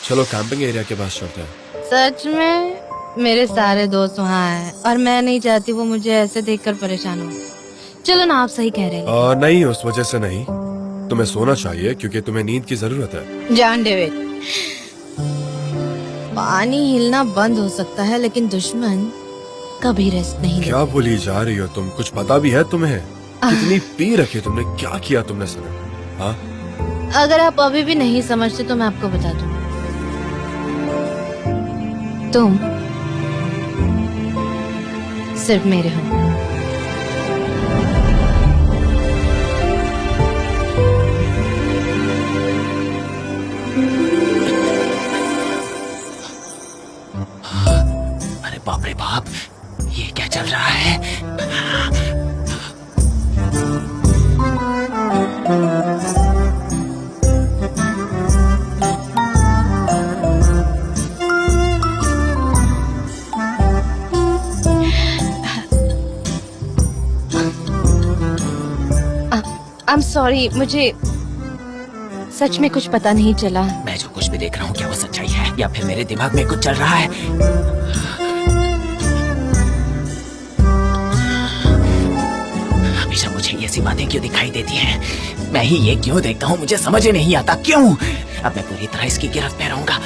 चलो camping area के पास चलते हैं। सच में मेरे सारे दोस्त वहाँ हैं और मैं नहीं चाहती वो मुझे ऐसे देखकर परेशान हो। चलो ना, आप सही कह रहे हैं। नहीं, उस वजह से नहीं, तुम्हें सोना चाहिए क्योंकि तुम्हें नींद की जरूरत है। जान डेविड, पानी हिलना बंद हो सकता है लेकिन दुश्मन कभी रेस्ट नहीं लेता। क्या बोली जा रही हो तुम? कुछ पता भी है तुम्हें? कितनी पी रखी तुमने? क्या किया तुमने सनम? हाँ, अगर आप अभी भी नहीं समझते तो मैं आपको बता दूं। तुम सिर्फ मेरे हो। अरे बाप रे बाप, ये क्या चल रहा है? I'm sorry, मुझे सच में कुछ पता नहीं चला। मैं जो कुछ भी देख रहा हूँ, क्या वो सच्चाई है या फिर मेरे दिमाग में कुछ चल रहा है? हमेशा मुझे ये सी बातें क्यों दिखाई देती हैं? मैं ही ये क्यों देखता हूँ, मुझे समझ ही नहीं आता क्यों। अब मैं पूरी तरह इसकी गिरफ्त में रहूंगा।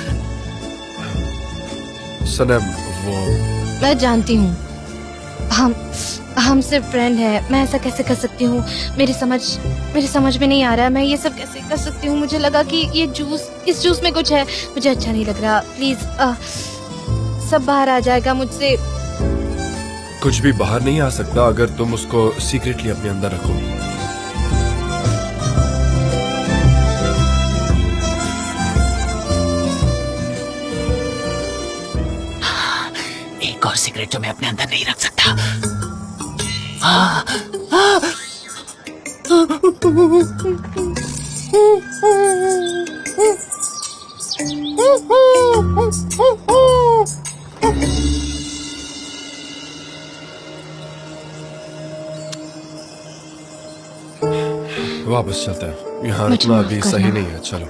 सनम, वो मैं जानती हूँ, हम सिर्फ फ्रेंड है। मैं ऐसा कैसे कर सकती हूँ? मेरी समझ में नहीं आ रहा है, मैं ये सब कैसे कर सकती हूँ? मुझे लगा कि इस जूस में कुछ है, मुझे अच्छा नहीं लग रहा। प्लीज, सब बाहर आ जाएगा मुझसे। कुछ भी बाहर नहीं आ सकता अगर तुम उसको सीक्रेटली अपने अंदर रखो। एक और सिगरेट जो मैं अपने अंदर नहीं रख सकता। वापस चलते हैं, यहाँ रुकना अभी सही नहीं है। चलो।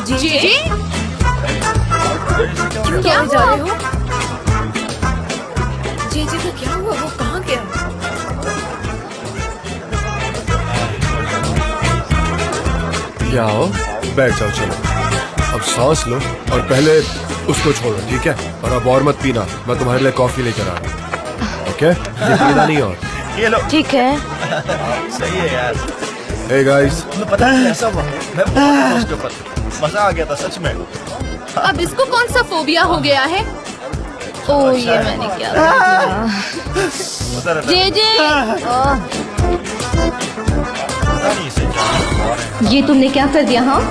जी? क्या जा रहे हो? जी को क्या हुआ? वो कहाँ गया? क्या हो? बैठ जाओ, चलो। अब सांस लो और पहले उसको छोड़ो, ठीक है? और अब और मत पीना, मैं तुम्हारे लिए कॉफी लेकर आ रहा हूँ। ओके? ये पीना नहीं और। ये लो। ठीक है। सही है यार। Hey guys, तुम्हें पता है ऐसा हुआ? मैं बहुत उसके ऊपर मजा आ गया था सच में। अब इसको कौन सा फोबिया हो गया है? ओह, ये मैंने क्या किया? ये तुमने क्या कर दिया? हाँ,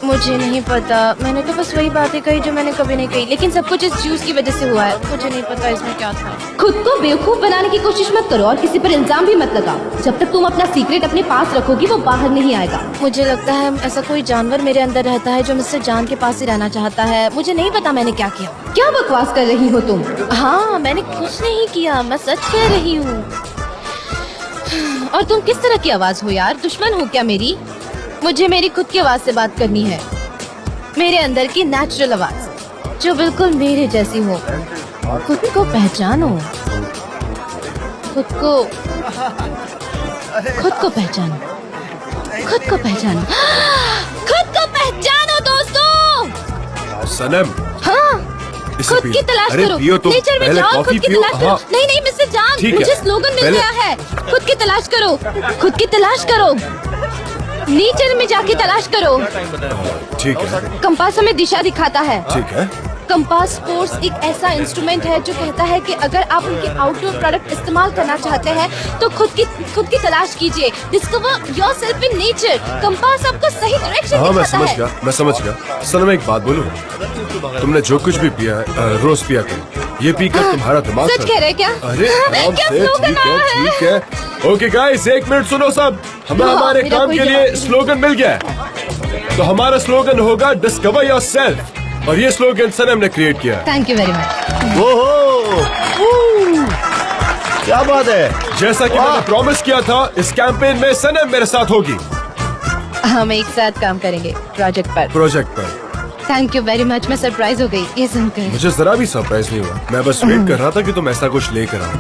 मुझे नहीं पता, मैंने तो बस वही बातें कही जो मैंने कभी नहीं कही, लेकिन सब कुछ इस जूस की वजह से हुआ है। मुझे नहीं पता इसमें क्या था। खुद को बेवकूफ बनाने की कोशिश मत करो और किसी पर इल्जाम भी मत लगाओ। जब तक तुम अपना सीक्रेट अपने पास रखोगी वो बाहर नहीं आएगा। मुझे लगता है ऐसा कोई जानवर मेरे अंदर रहता है जो मुझसे जान के पास ही रहना चाहता है। मुझे नहीं पता मैंने क्या किया। क्या बकवास कर रही हो तुम? हाँ, मैंने कुछ नहीं किया, मैं सच कह रही हूँ। और तुम किस तरह की आवाज हो यार? दुश्मन हो क्या मेरी? मुझे मेरी खुद की आवाज से बात करनी है, मेरे अंदर की नेचुरल आवाज जो बिल्कुल मेरे जैसी हो। खुद को पहचानो, खुद को पहचानो, खुद को पहचानो, खुद को पहचानो दोस्तों। सनम, हाँ, खुद की तलाश करो। नेचर में जाओ, खुद की तलाश करो। नहीं मिस्टर जान, मुझे स्लोगन मिल गया है। खुद की तलाश करो, खुद की तलाश करो, नेचर में जाके तलाश करो। ठीक है। कंपास हमें दिशा दिखाता है। ठीक है। कंपास स्पोर्ट्स एक ऐसा इंस्ट्रूमेंट है जो कहता है कि अगर आप उनके आउटडोर प्रोडक्ट इस्तेमाल करना चाहते हैं तो खुद की तलाश कीजिए। Discover yourself in nature. Compass आपको सही डायरेक्शन हाँ मैं दिखाता है। मैं समझ गया। सर मैं एक बात बोलूँ, तुमने जो कुछ भी पिया है रोज पिया करो, ये पीकर तुम्हारा दिमाग सच कह रहे हैं क्या? अरे आराम क्या से, स्लोगन आया है? ठीक है। ओके गाइस, एक मिनट सुनो सब, हमें हाँ, हमारे मेरा काम कोई के जवाब लिए नहीं। स्लोगन मिल गया है। तो हमारा स्लोगन होगा डिस्कवर योरसेल्फ, और ये स्लोगन सनम ने क्रिएट किया है। Thank you very much. ओहो, क्या बात है। जैसा कि मैंने प्रॉमिस किया था, इस कैंपेन में सनम मेरे साथ होगी, हम एक साथ काम करेंगे प्रोजेक्ट पर। Thank you very much. मैं सरप्राइज हो गई ये सुनकर। मुझे जरा भी सरप्राइज नहीं हुआ, मैं बस वेट कर रहा था कि तुम ऐसा कुछ लेकर आओ।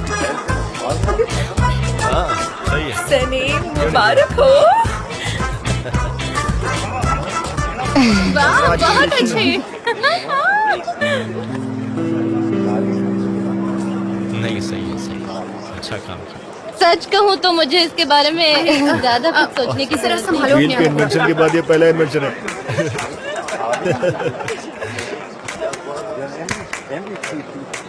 सही है। सनीम मुबारक हो। वाह बहुत अच्छे। नहीं सही है, सही है। अच्छा काम किया। सच कहूँ तो मुझे इसके बारे में ज्यादा कुछ सोचने की जरूरत नहीं। संभालो व्हील के इन्वेंशन के बाद ये पहला इन्वेंशन है।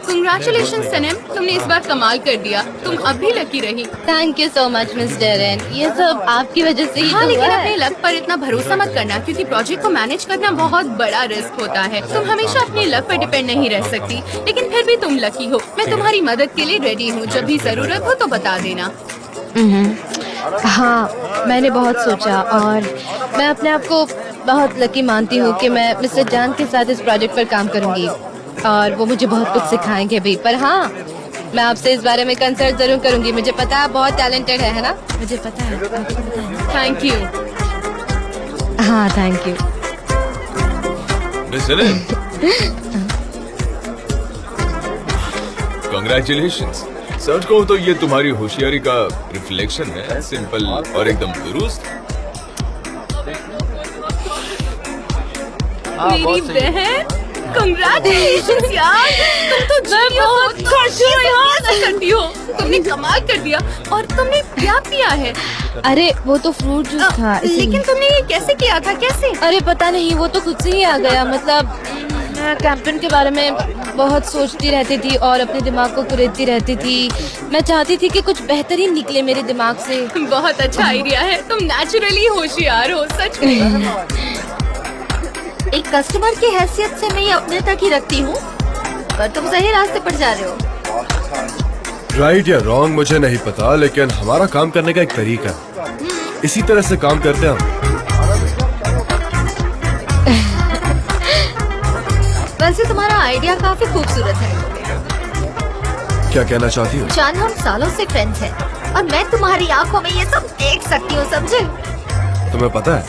कंग्रेचुलेशन सनम, तुमने इस बार कमाल कर दिया। तुम अब भी लकी रही। Thank you so much miss Darren, ये सब आपकी वजह से ही हाँ तो लेकिन हुआ अपने है। लक पर इतना भरोसा मत करना, क्योंकि प्रोजेक्ट को मैनेज करना बहुत बड़ा रिस्क होता है। तुम हमेशा अपने लक पर डिपेंड नहीं रह सकती, लेकिन फिर भी तुम लकी हो। मैं तुम्हारी मदद के लिए रेडी हूँ, जब भी जरूरत हो तो बता देना। हाँ मैंने बहुत सोचा और मैं अपने आप को बहुत लकी मानती हूँ कि मैं मिस्टर जान के साथ इस प्रोजेक्ट पर काम करूँगी और वो मुझे बहुत कुछ सिखाएंगे भी। पर हाँ, मैं आपसे इस बारे में कंसल्ट जरूर करूँगी। मुझे पता है आप बहुत टैलेंटेड है ना? मुझे पता है, आपको पता है। Thank you. हाँ थैंक यू। Congratulations. सच कहूँ तो ये तुम्हारी होशियारी का रिफ्लेक्शन है, सिंपल और एकदम दुरुस्त। मेरी बहन, कंग्रेचुलेशन यार, तुम तो बहुत खुश करती हो। तुमने कमाल कर दिया। और तुमने क्या पिया है? अरे वो तो फ्रूट जूस था इसीलिए। लेकिन तुमने ये कैसे किया था? कैसे? अरे पता नहीं, वो तो खुद से ही आ गया। मतलब मैं कैंपेन के बारे में बहुत सोचती रहती थी और अपने दिमाग को कुरेदती रहती थी। मैं चाहती थी कि कुछ बेहतरीन निकले मेरे दिमाग से। बहुत अच्छा आइडिया है। तुम नेचुरली होशियार हो, सच में। एक कस्टमर की हैसियत से मैं ये अपने तक ही रखती हूँ, पर तुम सही रास्ते पर जा रहे हो। राइट या रॉन्ग मुझे नहीं पता, लेकिन हमारा काम करने का एक तरीका है, इसी तरह से काम करते हैं हम। वैसे तुम्हारा आइडिया काफी खूबसूरत है। क्या कहना चाहती हो? जान, हम सालों से फ्रेंड्स हैं और मैं तुम्हारी आंखों में ये सब देख सकती हूँ, समझे? तुम्हें पता है,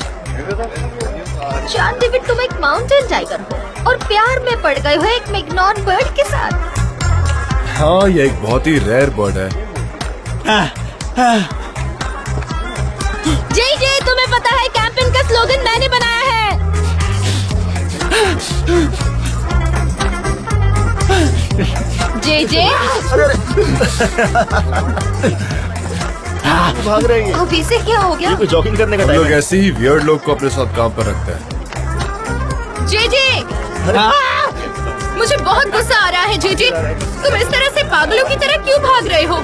जान डेविड, तुम एक माउंटेन टाइगर हो और प्यार में पड़ गए हो एक मैग्नॉन बर्ड के साथ। हाँ ये एक बहुत ही रेयर बर्ड है। जय जय, तुम्हें पता है कैंपेन का स्लोगन मैंने बनाया है। जय जय, भाग रहे हैं। अब इसे क्या हो गया? ये जॉगिंग करने का हम टाइम लोग है। ऐसे ही वियर्ड लोग को अपने साथ काम पर रखते हैं। जेजे, मुझे बहुत गुस्सा आ रहा है। जेजे, तुम इस तरह से पागलों की तरह क्यों भाग रहे हो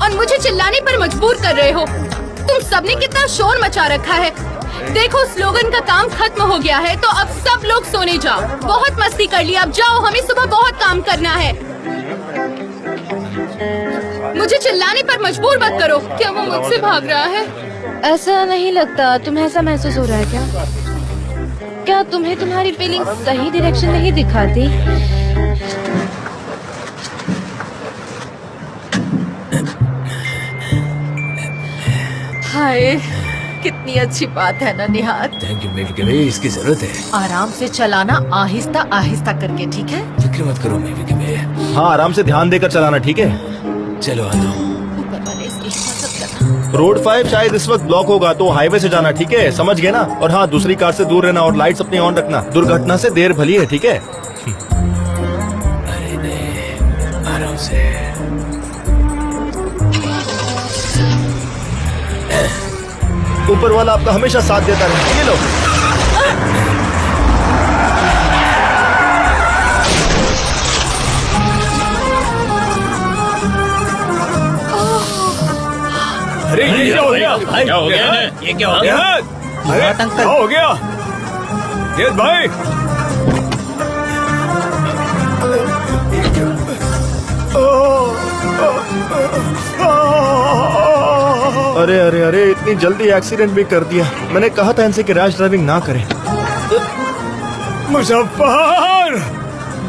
और मुझे चिल्लाने पर मजबूर कर रहे हो? तुम सबने कितना शोर मचा रखा है। देखो, स्लोगन का काम खत्म हो गया है, तो अब सब लोग सोने जाओ। बहुत मस्ती कर लिया, अब जाओ, हमें सुबह बहुत काम करना है। मुझे चिल्लाने पर मजबूर मत करो। क्या वो मुझसे भाग रहा है? ऐसा नहीं लगता। तुम्हें ऐसा महसूस हो रहा है क्या? क्या तुम्हें तुम्हारी फीलिंग सही डायरेक्शन नहीं दिखाती? हाय, कितनी अच्छी बात है ना निहार। थैंक यू मेविका, इसकी जरूरत है। आराम से चलाना, आहिस्ता आहिस्ता करके, ठीक है? फिक्र मत करो मेविका। हाँ, आराम से ध्यान देकर चलाना, ठीक है? चलो आ जाओ। ऊपर वाले इसकी हिफाजत करना। रोड 5 शायद इस वक्त ब्लॉक होगा, तो हाईवे से जाना, ठीक है? समझ गए ना? और हाँ, दूसरी कार से दूर रहना और लाइट्स अपनी ऑन रखना। दुर्घटना से देर भली है, ठीक है? अरे नहीं, आराम से। ऊपर वाला आपका हमेशा साथ देता रहे। ये लो। भाई क्या हो गया? ये क्या हो गया? अरे क्या हो गया गेद भाई? अरे अरे अरे, इतनी जल्दी एक्सीडेंट भी कर दिया। मैंने कहा था इनसे कि रैश ड्राइविंग ना करें। मुजफ्फर,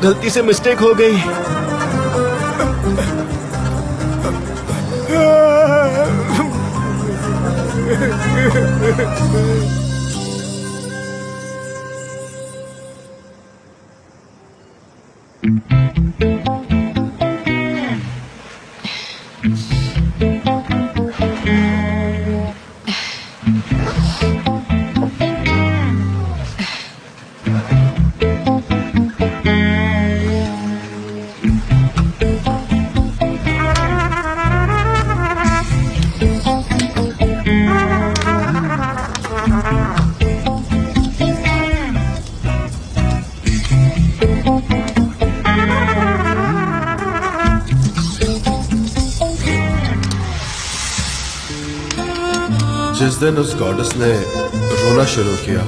गलती से मिस्टेक हो गई। जिस दिन उस गॉडेस ने रोना शुरू किया,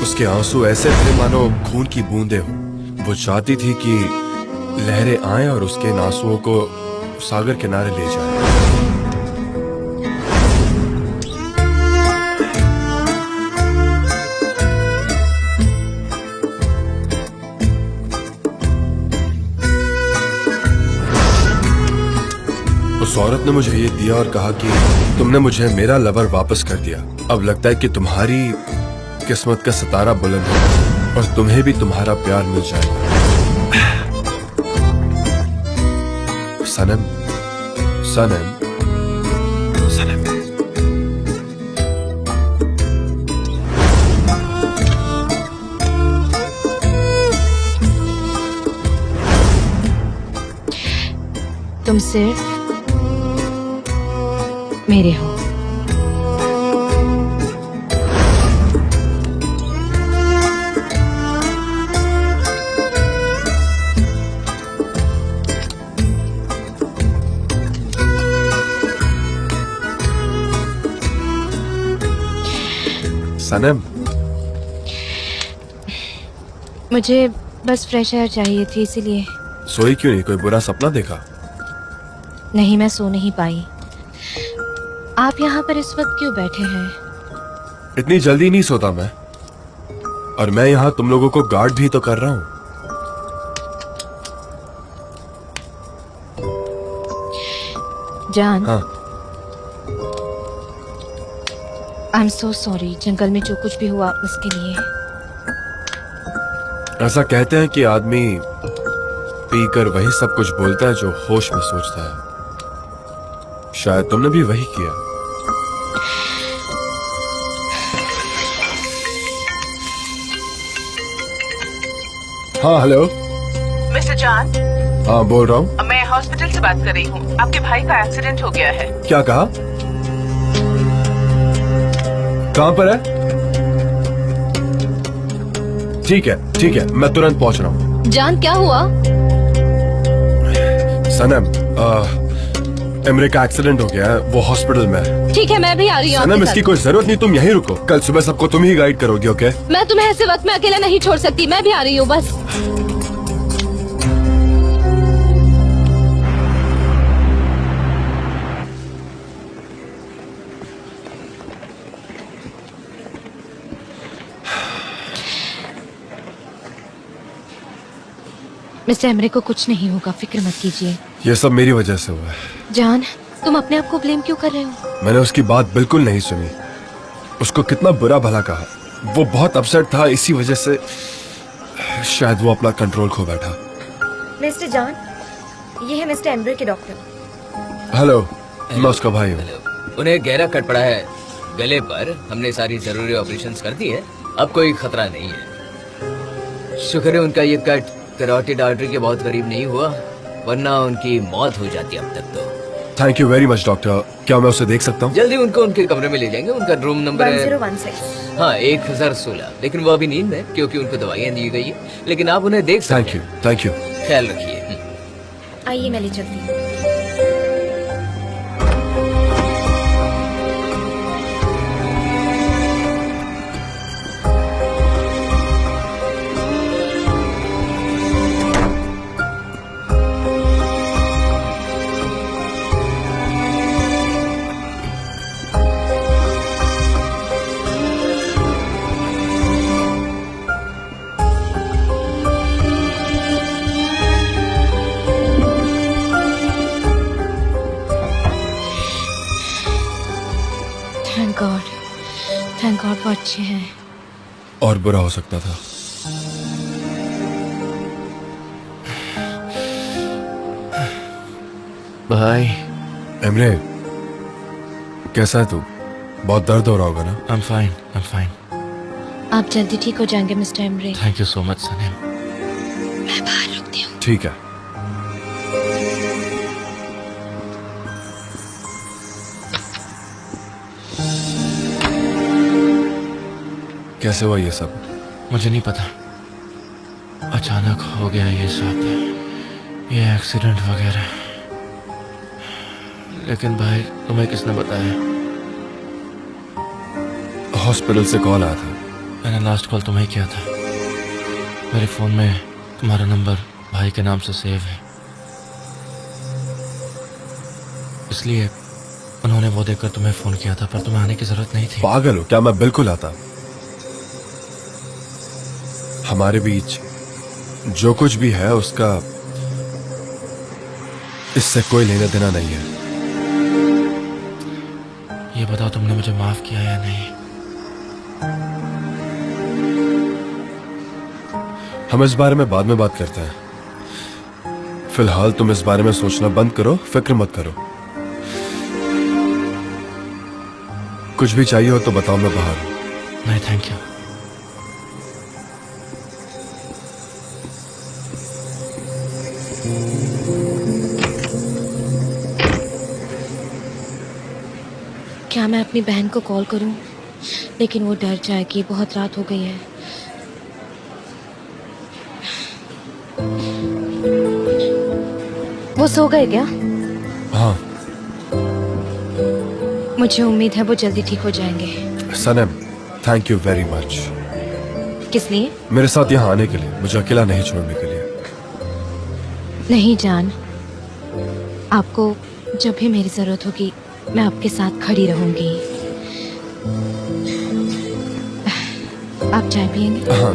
उसके आंसू ऐसे थे मानो खून की बूंदें हो। वो चाहती थी कि लहरें आएं और उसके इन आंसुओं को सागर किनारे ले जाएं। उस औरत ने मुझे ये दिया और कहा कि तुमने मुझे मेरा लवर वापस कर दिया। अब लगता है कि तुम्हारी किस्मत का सितारा बुलंद है और तुम्हें भी तुम्हारा प्यार मिल जाएगा। सनम, सनम, सनम। तुम सिर्फ मेरे हो। सनम, मुझे बस फ्रेश एयर चाहिए थी, इसीलिए। सोई क्यों नहीं? कोई बुरा सपना देखा? नहीं, मैं सो नहीं पाई। आप यहाँ पर इस वक्त क्यों बैठे हैं? इतनी जल्दी नहीं सोता मैं, और मैं यहाँ तुम लोगों को गार्ड भी तो कर रहा हूँ। जान, हाँ, आई एम सो सॉरी। जंगल में जो कुछ भी हुआ उसके लिए। ऐसा कहते हैं कि आदमी पीकर वही सब कुछ बोलता है जो होश में सोचता है। शायद तुमने भी वही किया। हाँ, हेलो। मिस्टर जॉन, हाँ, बोल रहा हूँ। मैं हॉस्पिटल से बात कर रही हूँ। आपके भाई का एक्सीडेंट हो गया है। क्या कहा? कहाँ पर है? ठीक है, मैं तुरंत पहुंच रहा हूँ। जान, क्या हुआ? सनम, एमरे का एक्सीडेंट हो गया है, वो हॉस्पिटल में है। ठीक है, मैं भी आ रही हूँ। सनम, इसकी कोई जरूरत नहीं, तुम यहीं रुको। कल सुबह सबको तुम ही गाइड करोगी, ओके? मैं तुम्हें ऐसे वक्त में अकेला नहीं छोड़ सकती। मैं भी आ रही हूँ, बस। मिस्टर एमरे को कुछ नहीं होगा, फिक्र मत कीजिए। ये सब मेरी वजह से हुआ है। जान, तुम अपने आप को ब्लेम क्यों कर रहे हो? मैंने उसकी बात बिल्कुल नहीं सुनी। उसको कितना बुरा भला कहा। वो बहुत अपसेट था, इसी वजह से शायद वो अपना कंट्रोल खो बैठा। मिस्टर जॉन, ये है मिस्टर एम्ब्रे के डॉक्टर। हेलो, मैं उसका भाई हूँ। उन्हें गहरा कट पड़ा है गले पर। हमने सारी जरूरी ऑपरेशंस कर दी है, अब कोई खतरा नहीं है। शुक्र है उनका ये कट कैरोटिड आर्टरी के बहुत करीब नहीं हुआ, वरना उनकी मौत हो जाती अब तक तो। Thank you very much doctor. क्या मैं उसे देख सकता हूँ? जल्दी उनको उनके कमरे में ले जाएंगे। उनका रूम नंबर है 1016। हाँ, 1016। लेकिन वो अभी नींद में, क्योंकि उनको दवाइयाँ दी गई है। लेकिन आप उन्हें देख सकते हैं। Thank you. ख्याल रखिए। आइए, मैं ले चलती हूँ। गॉड वो अच्छे हैं। और बुरा हो सकता था। भाई एमरे, कैसा है तू? बहुत दर्द हो रहा होगा ना? I'm fine. आप जल्दी ठीक हो जाएंगे mister Emre. Thank you so much, सनम। मैं बाहर रुकती हूँ। ठीक है। कैसे हुआ ये सब? मुझे नहीं पता, अचानक हो गया ये सब, ये एक्सीडेंट वगैरह। लेकिन भाई तुम्हें किसने बताया? हॉस्पिटल से कॉल आया था। मैंने लास्ट कॉल तुम्हें किया था। मेरे फोन में तुम्हारा नंबर भाई के नाम से सेव है, इसलिए उन्होंने वो देखकर तुम्हें फोन किया था, पर तुम्हें आने की जरूरत नहीं थी। पागल हो क्या? मैं बिल्कुल आता। हमारे बीच जो कुछ भी है उसका इससे कोई लेना देना नहीं है। ये बताओ तुमने मुझे माफ किया या नहीं? हम इस बारे में बाद में बात करते हैं। फिलहाल तुम इस बारे में सोचना बंद करो, फिक्र मत करो। कुछ भी चाहिए हो तो बताओ, मैं बाहर हूं। नहीं थैंक यू। क्या मैं अपनी बहन को कॉल करूं? लेकिन वो डर जाएगी, बहुत रात हो गई है। वो सो गए क्या? हाँ। मुझे उम्मीद है वो जल्दी ठीक हो जाएंगे। सनम, थैंक यू वेरी मच। किस लिए? मेरे साथ यहाँ आने के लिए, मुझे अकेला नहीं छोड़ने के लिए। नहीं जान, आपको जब भी मेरी जरूरत होगी मैं आपके साथ खड़ी रहूंगी। आप चाय पियेंगे? हाँ।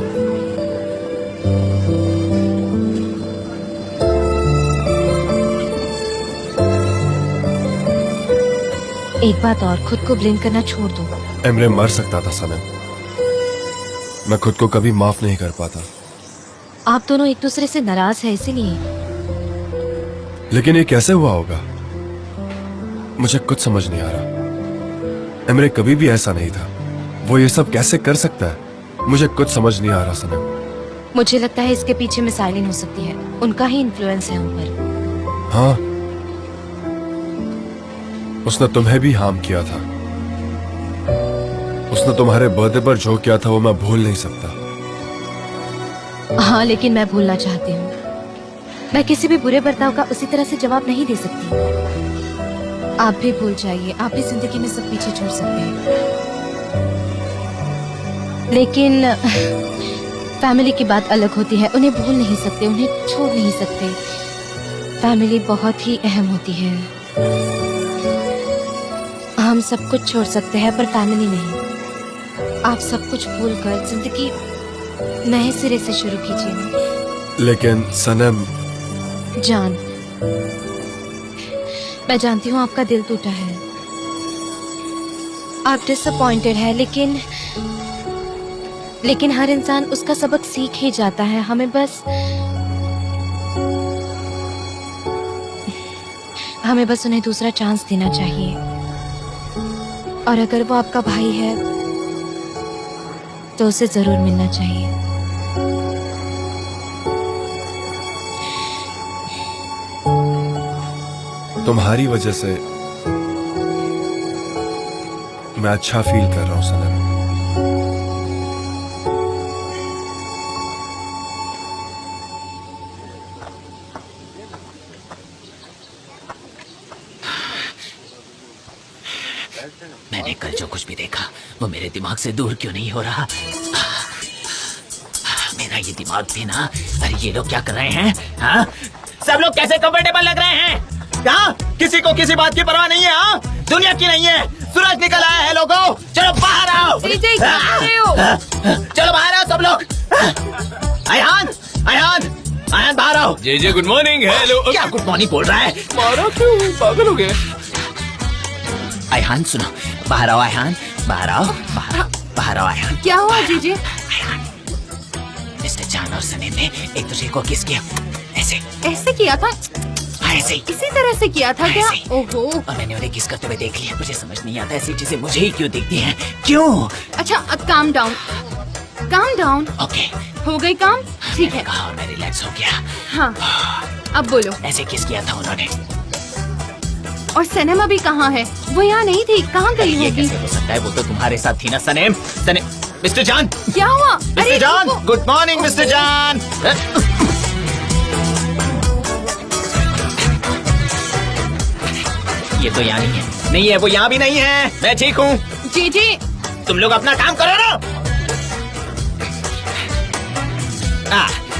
एक बात और, खुद को ब्लेम करना छोड़ दो। एमरे मर सकता था सनम, मैं खुद को कभी माफ नहीं कर पाता। आप दोनों एक दूसरे से नाराज है इसीलिए। लेकिन ये कैसे हुआ होगा? मुझे कुछ समझ नहीं आ रहा। एमरे कभी भी ऐसा नहीं था, वो ये सब कैसे कर सकता है? मुझे कुछ समझ नहीं आ रहा सनम। मुझे लगता है इसके पीछे मिसाइलिन हो सकती है, उनका ही इन्फ्लुएंस है उन पर। हाँ, उसने तुम्हें भी हार्म किया था। उसने तुम्हारे बर्थडे पर जो किया था वो मैं भूल नहीं सकता। हाँ, लेकिन मैं भूलना चाहती हूँ। मैं किसी भी बुरे बर्ताव का उसी तरह से जवाब नहीं दे सकती। आप भी भूल जाइए, आप भी जिंदगी में सब पीछे छोड़ सकते हैं, लेकिन फैमिली की बात अलग होती है। उन्हें भूल नहीं सकते, उन्हें छोड़ नहीं सकते। फैमिली बहुत ही अहम होती है। हम सब कुछ छोड़ सकते हैं पर फैमिली नहीं। आप सब कुछ भूलकर जिंदगी नए सिरे से शुरू कीजिए। लेकिन सनम जान, मैं जानती हूँ आपका दिल टूटा है, आप डिसअपॉइंटेड है, लेकिन हर इंसान उसका सबक सीख ही जाता है। हमें बस उन्हें दूसरा चांस देना चाहिए। और अगर वो आपका भाई है तो उसे जरूर मिलना चाहिए। तुम्हारी वजह से मैं अच्छा फील कर रहा हूँ सनम। मैंने कल जो कुछ भी देखा वो मेरे दिमाग से दूर क्यों नहीं हो रहा? मेरा ये दिमाग भी ना। अरे ये लोग क्या कर रहे हैं? हाँ? सब लोग कैसे कंफर्टेबल लग रहे हैं? क्या किसी को किसी बात की परवाह नहीं है? हाँ? दुनिया की नहीं है। सूरज निकल आया है लोगों, चलो बाहर आओ। चलो बाहर आओ सब लोग। अयान बाहर आओ। जे गुड मॉर्निंग। हेलो। क्या गुड मॉर्निंग बोल रहा है? मारा क्यों? पागल हो गए? अयान सुनो, बाहर आओ। अयान बाहर आओ, बाहर आओ। बाहर आओ आयन। क्या हुआ जीजे? मिस्टर जान और सनी ने एक दूसरे को किस किया, ऐसे ऐसे किया था? ऐसे इसी तरह से किया था क्या? ऐसे। ओहो। और मैंने उन्हें किस करते हुए देख लिया। मुझे समझ नहीं आता ऐसी चीजें मुझे ही क्यों दिखती हैं, क्यों? अच्छा calm down, calm down. Okay हो गई काम? ठीक है। कहा और मैं रिलैक्स हो गया। हाँ अब बोलो। ऐसे किस किया था उन्होंने? और सनम अभी कहाँ है? वो यहाँ नहीं थी, कहाँ गई ये होगी? कैसे हो सकता है? वो तो तुम्हारे साथ थी ना सनेम। सनेम, मिस्टर जान। क्या हुआ? मिस्टर जान, गुड मॉर्निंग मिस्टर जान। ये तो यहाँ नहीं है। नहीं है, वो यहाँ भी नहीं है। मैं ठीक हूँ। जीजे तुम लोग अपना काम करो ना।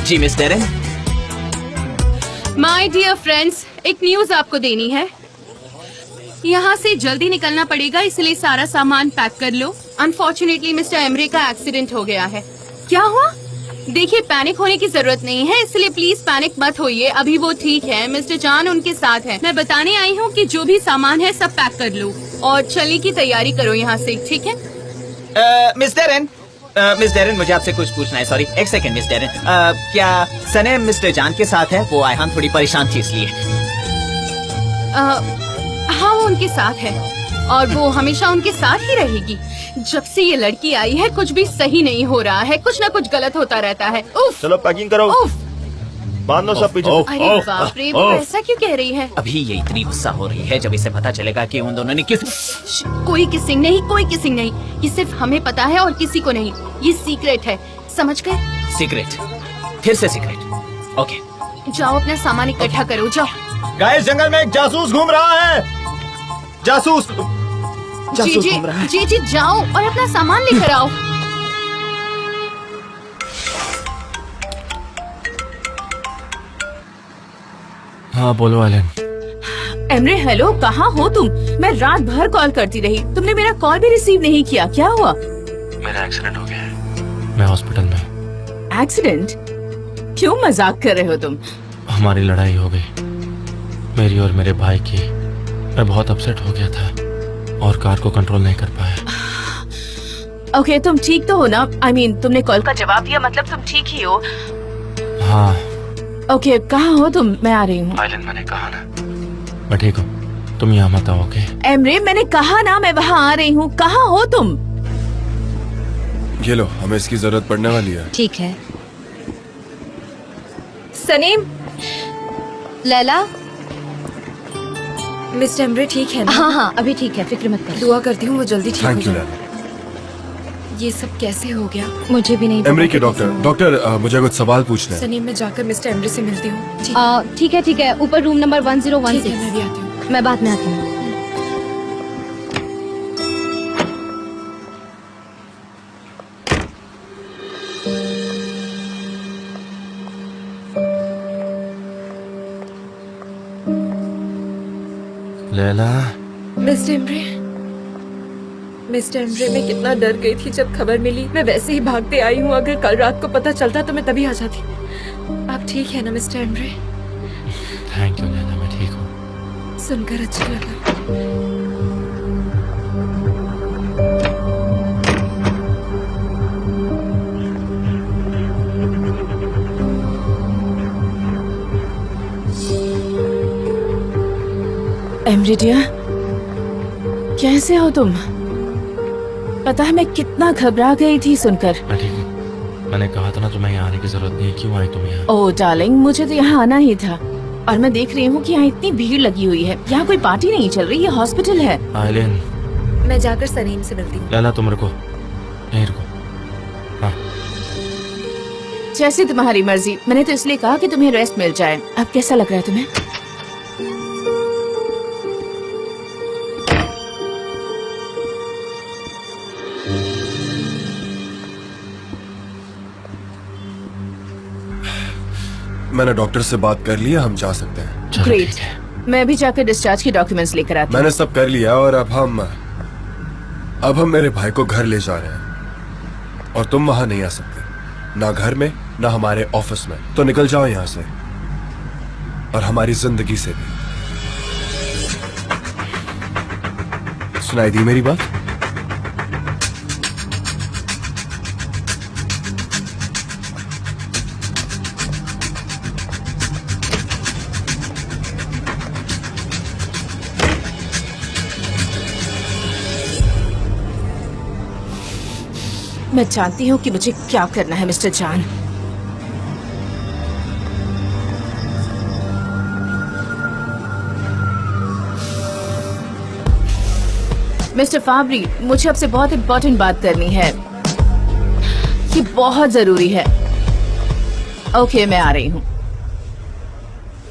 जी miss Deren. My dear friends, एक न्यूज आपको देनी है। यहाँ से जल्दी निकलना पड़ेगा, इसलिए सारा सामान पैक कर लो। अनफॉर्चुनेटली मिस्टर एमरे का एक्सीडेंट हो गया है। क्या हुआ? देखिए पैनिक होने की जरूरत नहीं है, इसलिए प्लीज पैनिक मत होइए। अभी वो ठीक है, मिस्टर जान उनके साथ है। मैं बताने आई हूँ कि जो भी सामान है सब पैक कर लो और चलने की तैयारी करो यहाँ से, ठीक है? मिस डेरेन, मिस डेरेन मुझे आपसे कुछ पूछना है। सॉरी, एक सेकंड मिस डेरेन। क्या सनेम मिस्टर जान के साथ है? वो आयहान थोड़ी परेशान थी इसलिए। हाँ वो उनके साथ है और वो हमेशा उनके साथ ही रहेगी। जब से ये लड़की आई है कुछ भी सही नहीं हो रहा है, कुछ ना कुछ गलत होता रहता है। उफ, चलो पैकिंग करो। उफ, बांध लो सब पीछे। अरे बाप रे, वो ऐसा क्यों कह रही है? अभी ये इतनी गुस्सा हो रही है जब इसे पता चलेगा कि उन दोनों ने किस। कोई किसिंग नहीं, कोई किसिंग नहीं। ये सिर्फ हमें पता है और किसी को नहीं। ये सीक्रेट है, समझ गए? सीक्रेट? फिर से सीक्रेट? ओके। जाओ अपना सामान इकट्ठा करो, जाओ। गाइस जंगल में एक जासूस घूम रहा है। जासूस जी घूम रहा है। जी जाओ और अपना सामान लेकर आओ। हाँ बोलो एलन। एमरे हेलो, कहाँ हो तुम? मैं रात भर कॉल करती रही, तुमने मेरा कॉल भी रिसीव नहीं किया। क्या हुआ? मेरा एक्सीडेंट हो गया है, मैं हॉस्पिटल में। एक्सीडेंट? क्यों मजाक कर रहे हो तुम? हमारी लड़ाई हो गई, मेरी और मेरे भाई की। मैं बहुत अपसेट हो गया था और कार को कंट्रोल नहीं कर पाया। ओके तुम ठीक तो हो ना? I mean, तुमने कॉल का जवाब दिया, मतलब तुम ठीक ही हो? हाँ। ओके कहाँ हो तुम? मैं आ रही हूँ। आइलैंड मैंने कहा ना, मैं ठीक हूँ, तुम यहाँ मत आओ। ओके एमरे मैंने कहा ना मैं वहाँ आ रही हूँ। कहाँ हो तुम? ये लो, हमें इसकी जरूरत पड़ने वाली है। ठीक है। सनीम, लैला। मिस्टर एमरे ठीक है ना? हाँ हाँ अभी ठीक है, फिक्र मत करो। दुआ करती हूँ वो जल्दी ठीक हो थैंक यू जाए। लैला। ये सब कैसे हो गया? मुझे भी नहीं एमरी पता के कि कैसे हुआ। डॉक्टर मुझे कुछ सवाल पूछने हैं। सनीम मैं जाकर मिस्टर एमरे से मिलती हूँ। ठीक है, ऊपर रूम नंबर 1016। ठीक है, मैं भी आती हूँ। मैं बाद में आती हूँ। लैला। मिस्टर एमरे मैं कितना डर गई थी जब खबर मिली। मैं वैसे ही भागते आई हूँ, अगर कल रात को पता चलता तो मैं तभी आ जाती। आप ठीक है ना mister Emre? Thank you Laila, मैं ठीक हूँ। सुनकर अच्छा लगा। एमरे डियर, कैसे हो तुम? पता है मैं कितना घबरा गई थी सुनकर। मैं ठीक हूँ, मैंने कहा था ना तुम्हें यहाँ आने की जरूरत नहीं है। क्यों आई तुम यहाँ? ओह डार्लिंग, मुझे तो यहाँ आना ही था। और मैं देख रही हूँ कि यहाँ इतनी भीड़ लगी हुई है। यहाँ कोई पार्टी नहीं चल रही, ये हॉस्पिटल है। आइलिन। मैं जाकर सनीम से मिलती हूँ। लैला तुम रुको, नहीं रुको। हाँ जैसे तुम्हारी मर्जी। मैंने तो इसलिए कहा कि तुम्हें रेस्ट मिल जाए। अब कैसा लग रहा है तुम्हें? मैंने डॉक्टर से बात कर लिया, हम जा सकते हैं। ग्रेट। मैं भी जाकर डिस्चार्ज के डॉक्यूमेंट्स लेकर आती हूँ। मैंने सब कर लिया और अब हम मेरे भाई को घर ले जा रहे हैं और तुम वहां नहीं आ सकते, ना घर में ना हमारे ऑफिस में। तो निकल जाओ यहाँ से और हमारी जिंदगी से भी। सुनाई दी मेरी बात? मैं जानती हूँ कि मुझे क्या करना है मिस्टर जान। मिस्टर फाबरी, मुझे आपसे बहुत इम्पोर्टेंट बात करनी है, ये बहुत जरूरी है। ओके, मैं आ रही हूँ।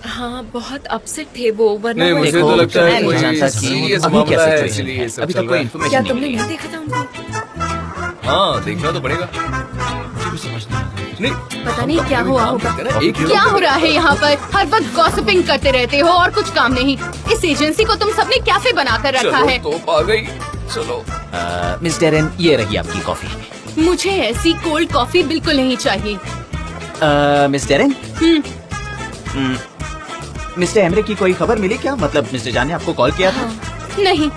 हाँ, बहुत अपसेट थे वो, वरना नहीं, वो- मुझे तो लगता है मैं कोई नहीं जानता कि serious अभी मामला क्या है, situation इसलिए है। ये सब अभी चल तक कोई रहा है। इन्फॉर्मेशन क्या नहीं तुमने मिली। नहीं देखा था उनको? हाँ, देखना तो पड़ेगा। नहीं, पता नहीं क्या हुआ होगा। एक ही क्या हो रहा है यहाँ पर? हर वक्त गॉसिपिंग करते रहते हो और कुछ काम नहीं। इस एजेंसी को तुम सबने कैसे बनाकर रखा चलो है? तो आ गई। चलो मिस डेरेन, ये रही आपकी कॉफी। मुझे ऐसी कोल्ड कॉफी बिल्कुल नहीं चाहिए। मिस डेरेन, मिस्टर एमरे की कोई खबर मिली क्या? मतलब मिस्टर जान ने आपको कॉल किया था? नहीं,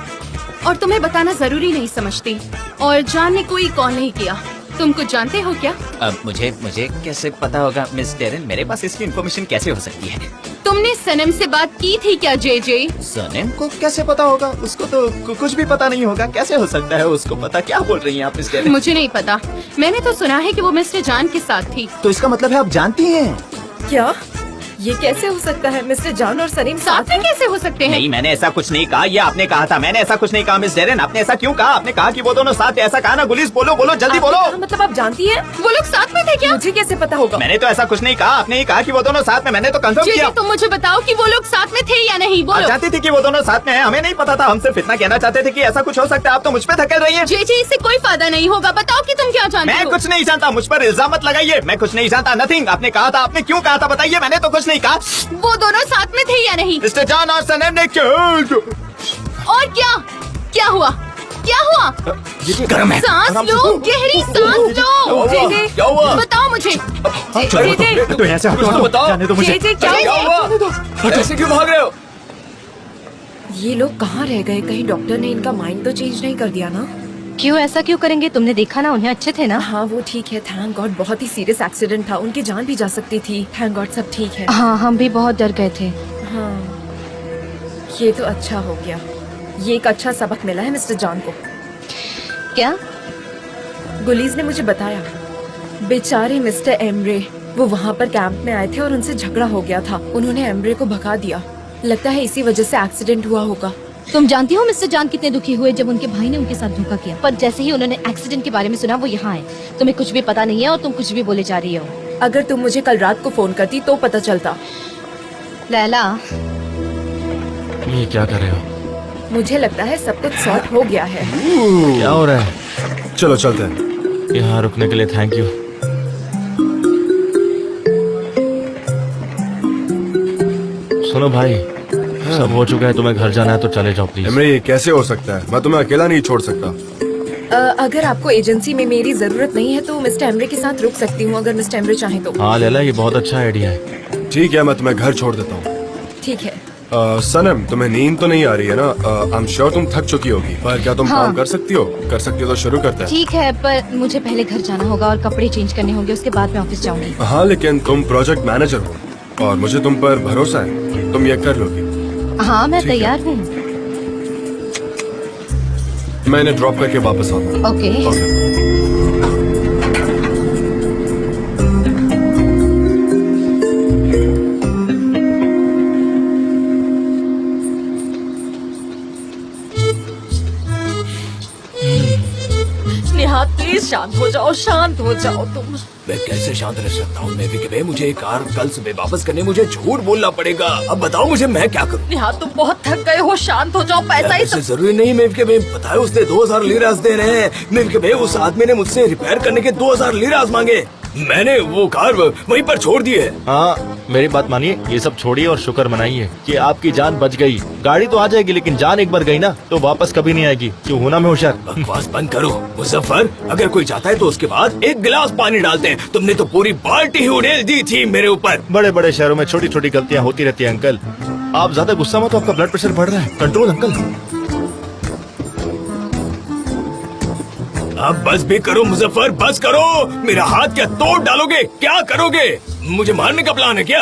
और तुम्हें बताना जरूरी नहीं समझती। और जान ने कोई कॉल नहीं किया। तुम कुछ जानते हो क्या? अब मुझे कैसे पता होगा मिस डेरेन? मेरे पास इसकी इन्फॉर्मेशन कैसे हो सकती है? तुमने सनम से बात की थी क्या जे? सनेम को कैसे पता होगा? उसको तो कुछ भी पता नहीं होगा। कैसे हो सकता है उसको पता? क्या बोल रही हैं आप मिस डेरेन? मुझे नहीं पता। मैंने तो सुना है कि वो मिस्टर जान के साथ थी। तो इसका मतलब है आप जानती हैं? क्या? ये कैसे हो सकता है? मिस्टर जान और सलीम साथ में कैसे हो सकते हैं? नहीं, मैंने ऐसा कुछ नहीं कहा। ये आपने कहा था। मैंने ऐसा कुछ नहीं कहा मिस डेरेन। आपने ऐसा क्यों कहा? आपने कहा कि वो दोनों साथ, ऐसा कहा ना? गुलिस, बोलो बोलो, जल्दी बोलो। मतलब आप जानती हैं? वो लोग साथ में थे क्या? मुझे कैसे पता होगा? मैंने तो ऐसा कुछ नहीं कहा। आपने ही कहा कि वो दोनों साथ में। मैंने तो कंफर्म जे किया। तुम मुझे बताओ कि वो लोग साथ में थे या नहीं? आप बोलो। जानती थी कि वो दोनों साथ में हैं? हमें नहीं पता था। हम सिर्फ इतना कहना चाहते थे कि ऐसा कुछ हो सकता है। आप तो मुझ पे धकेल रही हैं। जे इससे कोई फायदा नहीं होगा। बताओ कि तुम क्या जानते मैं हो? कुछ नहीं जानता। मुझ पर इल्जाम मत लगाइए। मैं कुछ नहीं जानता। नथिंग। आपने कहा था। आपने क्यों कहा था बताइए? मैंने तो कुछ नहीं कहा। वो दोनों साथ में थे या नहीं? मिस्टर जॉन और सनम ने क्यों? और क्या? क्या हुआ? क्या हुआ? गर्म है। सांस लो, गहरी सांस लो। जे क्या हुआ? बताओ मुझे। तो ऐसे बताओ। जाने दो मुझे। जे, क्या क्या हुआ? ऐसे क्यों भाग रहे हो? ये लोग कहाँ रह गए? कहीं डॉक्टर ने इनका माइंड तो चेंज नहीं कर दिया ना? क्यों ऐसा क्यों करेंगे? तुमने देखा ना, उन्हें अच्छे थे ना। हाँ, वो ठीक है। थैंक गॉड, बहुत ही सीरियस एक्सीडेंट था। उनकी जान भी जा सकती थी। थैंक गॉड सब ठीक है। हाँ, हम भी बहुत डर गए थे। हाँ, ये तो अच्छा हो गया। ये एक अच्छा सबक मिला है मिस्टर जॉन को। क्या? गुलीज ने मुझे बताया, बेचारे मिस्टर एमरे, वो वहाँ पर कैंप में आए थे और उनसे झगड़ा हो गया था। उन्होंने एमरे को भगा दिया। लगता है इसी वजह से एक्सीडेंट हुआ होगा। तुम जानती हो मिस्टर जान कितने दुखी हुए जब उनके भाई ने उनके साथ धोखा किया। पर जैसे ही उन्होंने एक्सीडेंट के बारे में सुना, वो यहाँ आए। तुम्हें कुछ भी पता नहीं है और तुम कुछ भी बोले जा रही हो। अगर तुम मुझे कल रात को फोन करती तो पता चलता। लैला, ये क्या कर रहे हो? मुझे लगता है सब कुछ सॉर्ट हो गया है। क्या हो रहा है? चलो चलते हैं। यहाँ रुकने के लिए थैंक यू। सुनो भाई, सब हो चुका है। तुम्हें घर जाना है तो चले जाओ प्लीज। इमरे, ये कैसे हो सकता है? मैं तुम्हें अकेला नहीं छोड़ सकता। अगर आपको एजेंसी में मेरी जरूरत नहीं है तो मिस्टर एमरे के साथ रुक सकती हूँ, अगर मिस्टर एमरे चाहे तो। हाँ लैला, ये बहुत अच्छा आइडिया है। ठीक है, मैं तुम्हें घर छोड़ देता हूँ। ठीक है। सनम, तुम्हें नींद तो नहीं आ रही है ना? आई एम श्योर तुम थक चुकी होगी। पर क्या तुम हाँ। काम कर सकती हो? कर सकती हो तो शुरू करते हैं। ठीक है, पर मुझे पहले घर जाना होगा और कपड़े चेंज करने होंगे। उसके बाद मैं ऑफिस जाऊंगी। हाँ, लेकिन तुम प्रोजेक्ट मैनेजर हो और मुझे तुम पर भरोसा है। तुम ये कर लोगी। हाँ, मैं ठीक है। तैयार हूँ। मैं इन्हें ड्रॉप करके वापस आता हूँ। ओके। ओके। निहात प्लीज शांत हो जाओ, शांत हो जाओ तुम। मैं कैसे शांत रह सकता हूँ? मुझे ये कार कल सुबह वापस करने मुझे झूठ बोलना पड़ेगा। अब बताओ मुझे मैं क्या करूँ? निहात तुम बहुत थक गए हो, शांत हो जाओ। पैसा ही ऐसे जरूरी नहीं। पता है उसने 2000 लीरास दे रहे हैं। उस आदमी ने मुझसे रिपेयर करने के 2000 लीरास मांगे। मैंने वो कार वहीं पर छोड़ दी है। हाँ, मेरी बात मानिए, ये सब छोड़िए और शुक्र मनाइए कि आपकी जान बच गई। गाड़ी तो आ जाएगी लेकिन जान एक बार गई ना तो वापस कभी नहीं आएगी। क्यों होना में होशियार? बकवास बंद करो मुजफ्फर। अगर कोई जाता है तो उसके बाद एक गिलास पानी डालते हैं। तुमने तो पूरी बाल्टी ही उड़ेल दी थी मेरे ऊपर। बड़े बड़े शहरों में छोटी छोटी गलतियाँ होती रहती है अंकल। आप ज्यादा गुस्सा मत, तो आपका ब्लड प्रेशर बढ़ रहा है। Control uncle. अब बस भी करो मुजफ्फर, बस करो। मेरा हाथ क्या तोड़ डालोगे? क्या करोगे? मुझे मारने का प्लान है क्या?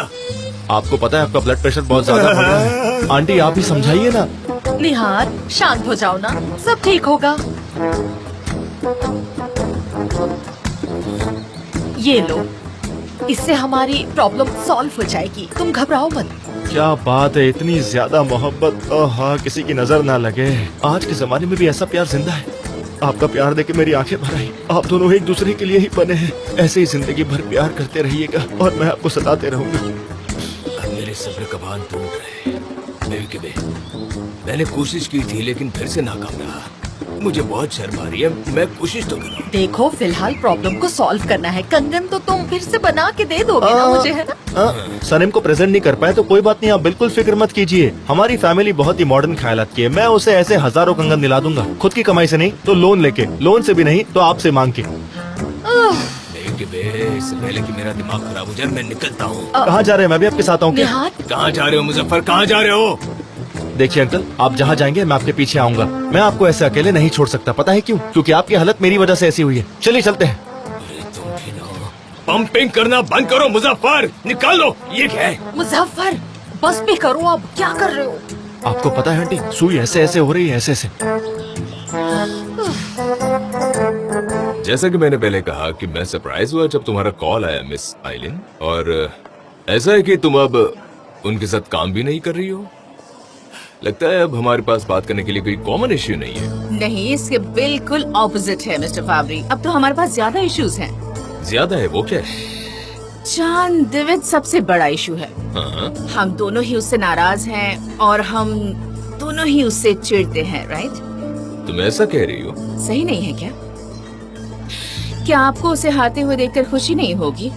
आपको पता है आपका ब्लड प्रेशर बहुत ज्यादा बढ़ रहा है। आंटी आप ही समझाइए ना। निहात शांत हो जाओ ना, सब ठीक होगा। ये लो, इससे हमारी प्रॉब्लम सॉल्व हो जाएगी, तुम घबराओ मत। क्या बात है, इतनी ज्यादा मोहब्बत, हाँ किसी की नजर ना लगे। आज के जमाने में भी ऐसा प्यार जिंदा है। आपका प्यार देके मेरी आंखें भर आई। आप दोनों एक दूसरे के लिए ही बने हैं। ऐसे ही जिंदगी भर प्यार करते रहिएगा और मैं आपको सताते रहूंगा। अब मेरे सब्र का बांध टूट रहे। मैंने कोशिश की थी लेकिन फिर से नाकाम रहा। मुझे बहुत शर्म आ रही है, मैं कोशिश तो करूँ। देखो, फिलहाल प्रॉब्लम को सॉल्व करना है। कंडम तो तुम फिर से बना के दे दोगे ना मुझे, है ना? सनम को प्रेजेंट नहीं कर पाए तो कोई बात नहीं, आप बिल्कुल फिक्र मत कीजिए। हमारी फैमिली बहुत ही मॉडर्न ख्यालात की है। मैं उसे ऐसे हजारों कंगन दिला दूंगा, खुद की कमाई से नहीं तो लोन लेके, लोन से भी नहीं तो आपसे मांग के। इससे पहले कि मेरा दिमाग खराब हो जाए मैं निकलता हूँ। कहाँ जा रहे हैं? मैं भी आपके साथ आऊँ क्या? कहाँ जा रहे हो मुजफ्फर, कहाँ जा रहे हो? देखिए अंकल, आप जहाँ जाएंगे मैं आपके पीछे आऊंगा। मैं आपको ऐसे अकेले नहीं छोड़ सकता। पता है क्यों? क्योंकि आपकी हालत मेरी वजह से ऐसी हुई है। चलिए चलते हैं। पंपिंग करना बंद करो मुजफ्फर, निकाल लो। ये क्या है? मुजफ्फर, बस भी करो, अब क्या कर रहे हो? आपको पता है आंटी, सुई ऐसे ऐसे हो रही है, ऐसे ऐसे। जैसा कि मैंने पहले कहा कि मैं सरप्राइज हुआ जब तुम्हारा कॉल आया मिस आइलिन, और ऐसा है कि तुम अब उनके साथ काम भी नहीं कर रही हो। लगता है अब हमारे पास बात करने के लिए कोई कॉमन इश्यू नहीं है। नहीं, इसके बिल्कुल ऑपोजिट है मिस्टर फावरी। अब तो हमारे पास ज्यादा इश्यूज हैं। ज्यादा है? वो क्या है? जान दिवित सबसे बड़ा इशू है। हाँ? हम दोनों ही उससे नाराज हैं और हम दोनों ही उससे चिढ़ते हैं, राइट? तुम ऐसा कह रही हो? सही नहीं है क्या? क्या आपको उसे हारते हुए देखकर खुशी नहीं होगी?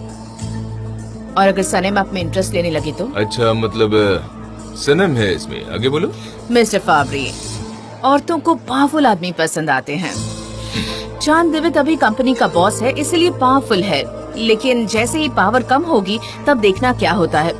और अगर सनम आप में इंटरेस्ट लेने लगे तो? अच्छा, मतलब सनम है इसमें। आगे बोलो। मिस्टर फावरी, औरतों को पावरफुल आदमी पसंद आते हैं। जान दिवित अभी कंपनी का बॉस है, इसलिए पावरफुल है। लेकिन जैसे ही पावर कम होगी तब देखना क्या होता है।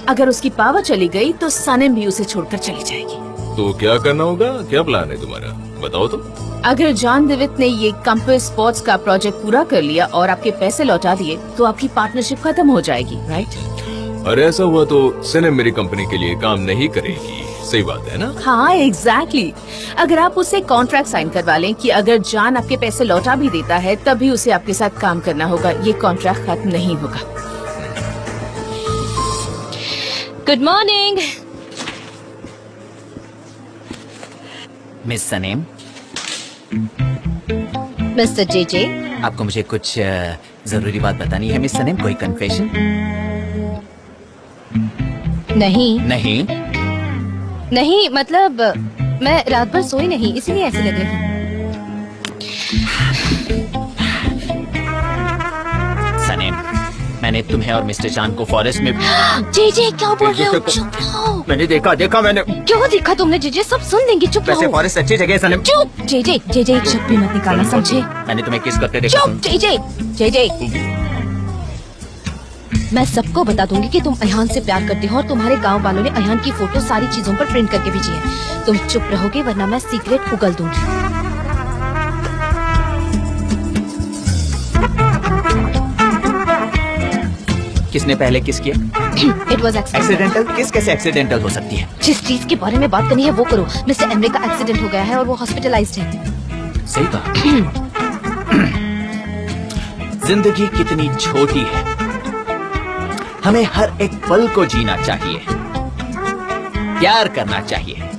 अगर उसकी पावर चली गई तो सनम भी उसे छोड़कर चली जाएगी। तो क्या करना होगा? क्या प्लान है तुम्हारा? बताओ तो। अगर जान दिवित ने ये कंपस स्पोर्ट्स का प्रोजेक्ट पूरा कर लिया और आपके पैसे लौटा दिए तो आपकी पार्टनरशिप खत्म हो जाएगी, राइट? और ऐसा हुआ तो सनम मेरी कंपनी के लिए काम नहीं करेगी। सही बात है ना? हाँ, एग्जैक्टली। अगर आप उससे कॉन्ट्रैक्ट साइन करवा लें कि अगर जान आपके पैसे लौटा भी देता है तब भी उसे आपके साथ काम करना होगा, ये कॉन्ट्रैक्ट खत्म नहीं होगा। Good morning miss Sanem. Mister JJ. आपको मुझे कुछ जरूरी बात बतानी है मिस सनेम। कोई कन्फेशन? नहीं नहीं? नहीं, मतलब मैं रात भर सोई नहीं, इसीलिए ऐसी लग रही हूँ। सनेम, मैंने तुम्हें और मिस्टर चांद को फॉरेस्ट में। जेजे क्या बोल रहे हो? चुप रहो। मैंने देखा मैंने। क्यों देखा तुमने? जेजे सब सुन लेंगे, चुप वैसे रहो। फॉरेस्ट अच्छी जगह है सनेम। चुप। जेजे जेजे चुप भी मत निकालना, समझे? मैंने तुम्हें किस करते देखा। चुप जेजे जेजे। मैं सबको बता दूंगी कि तुम अयान से प्यार करती हो और तुम्हारे गांव वालों ने अयान की फोटो सारी चीजों पर प्रिंट करके भेजी है। तुम चुप रहोगे वरना मैं सीक्रेट उगल दूंगी। किसने पहले किस किया? It was accidental. किस कैसे एक्सीडेंटल हो सकती है? जिस चीज के बारे में बात करनी है वो करो। मिस्टर एमरे का एक्सीडेंट हो गया है और वो हॉस्पिटलाइज्ड है। सही कहा। जिंदगी कितनी छोटी है, हमें हर एक पल को जीना चाहिए, प्यार करना चाहिए,